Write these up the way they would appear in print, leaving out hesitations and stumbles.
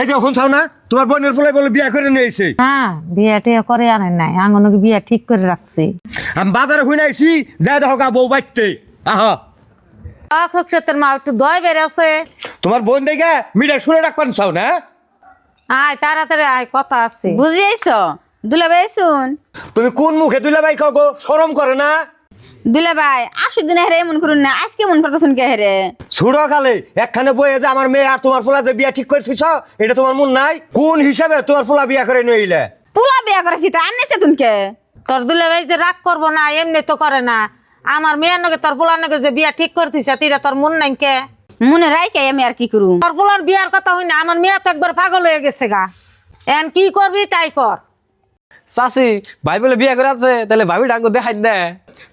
এই যে শুনছাও না তোমার বোনের পোলাই বলে বিয়া করে নিয়েছে। হ্যাঁ বিয়া টিয়া করে আনেন নাই আঙ্গনকে বিয়া ঠিক করে রাখছি। আমি বাজারে হই নাইছি যাই দেখো গা বউ বাইতে আহ খুকসতের মা একটু দয় বেড়ে আছে। তোমার বোন দেখে মিঠা শুনে রাখবেন চাও না। আয় তাড়াতাড়ি আয় কথা আছে। বুঝিয়েছ দুলাভাই শুন। তুমি কোন মুখে দুলা ভাই খাও গো, শরম করে না? দুলাভাই আসু দিন হেরে এমন করুন না, আজকে মন করতেছেন কে হেরে? ছুড়ো কালে একখানে বইয়ে যে আমার মেয়ে আর তোমার পোলা যে বিয়া ঠিক করেছিস এটা তোমার মন নাই? কোন হিসাবে তোমার পোলা বিয়া করে নইলে? পোলা বিয়া করেছি তা আনছে তুনকে। তোর দুলে ভাই যে রাগ করবো না এমনি তো করে না। আমার মেয়ের নগে তোর পোলার নগে যে বিয়া ঠিক করতিস তিরা তোর মন নাই কে? মনে রাইকে আমি আর কি করুম? তোর পোলার বিয়ার কথা হই না, আমার মেয়ে তো একবার পাগল হয়ে গেছে গা। এখন কি করবি তাই কর। চাচি ভাই বলে বিয়া করে আছে তাহলে ভাবি ডাঙ্গ দেখাই না।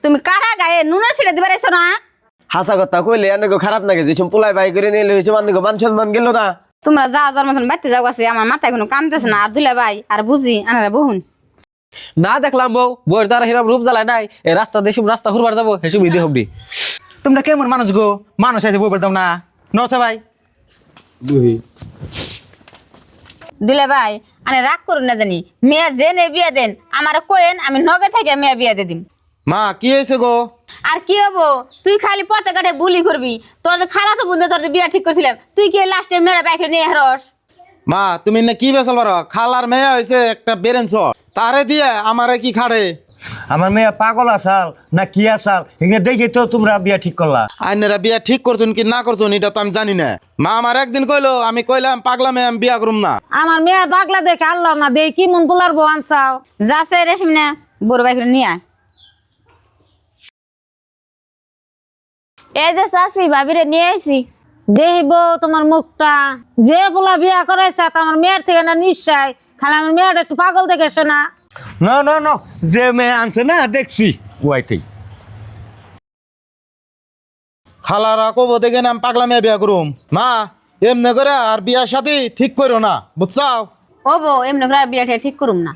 তুমি কারা গায়ে নুনের ছিঁড়ে দিবে রাইছো না? হাসা কথা কইলে এনেকে খারাপ লাগে যে পোলাই বাই করে নিয়ে হয়েছে মানুষ মান সম্মান গেল না। তোমরা যাও যার মতন বাড়তে যাও আছে, আমার মাথায় কোনো কামতেছে না। আর দুলাভাই আর বুঝি আনারা বহুন না দেখলাম বউয়ের দ্বারা হিরাম রূপ জ্বালায় নাই, এই রাস্তা দেশুম রাস্তা হুরবার যাবো হেসুম ইদি হবি। তোমরা কেমন মানুষ গো, মানুষ আছে বউ পেতাম না নছে ভাই। দুলাভাই আনে রাগ করুন না জানি, মেয়ে জেনে বিয়া দেন আমার কোয়েন, আমি নগে থেকে মেয়ে বিয়া দিয়ে দিম। মা কি হয়েছে গো? আর কি হবো, তুই খালি পথে ঘাটে বুলি করবি। তোর যে খালা তো বুঝতে তোর যে বিয়া ঠিক করছিলাম, তুই কি লাস্টে মেয়েরা বাইকে নিয়ে হেরস? মা তুমি না কি বেসাল পারো? খালার মেয়ে হয়েছে একটা বেরেন্স, তারে দিয়ে আমারে কি খাড়ে? আমার মেয়ে পাগল আসাল না কি আসাল এখানে দেখে তো তোমরা বিয়া ঠিক করলা। আইনেরা বিয়া ঠিক করছুন কি না করছুন এটা তো আমি জানি না। মা আমার একদিন কইলো, আমি কইলাম পাগলা মেয়ে আমি বিয়া করুম না। আমার মেয়ে পাগলা দেখে আল্লাহ না দেখি কি মন পোলার বউ আনসাও। যাচ্ছে রেশম না বড় বাইক নিয়ে আয়। এই যে চাষি ভাবিরে নিয়ে আইছি। দেখিব তোমার মুখটা। যে পোলা বিয়া করাইছে তা আমার মেয়ের থেকে না নিশ্চয়, খালি আমার মেয়েটা একটু পাগল দেখেছো না। না না না যে মেয়ে আনছে না দেখছি ওয়াইতেই। খালারা কব দেখে না আমি পাগলা মেয়ে বিয়া করুম। মা এমনি করে আর বিয়ার সাথে ঠিক করো না, বুঝছাও? ও বউ এমনি করে বিয়া ঠিক করুম না।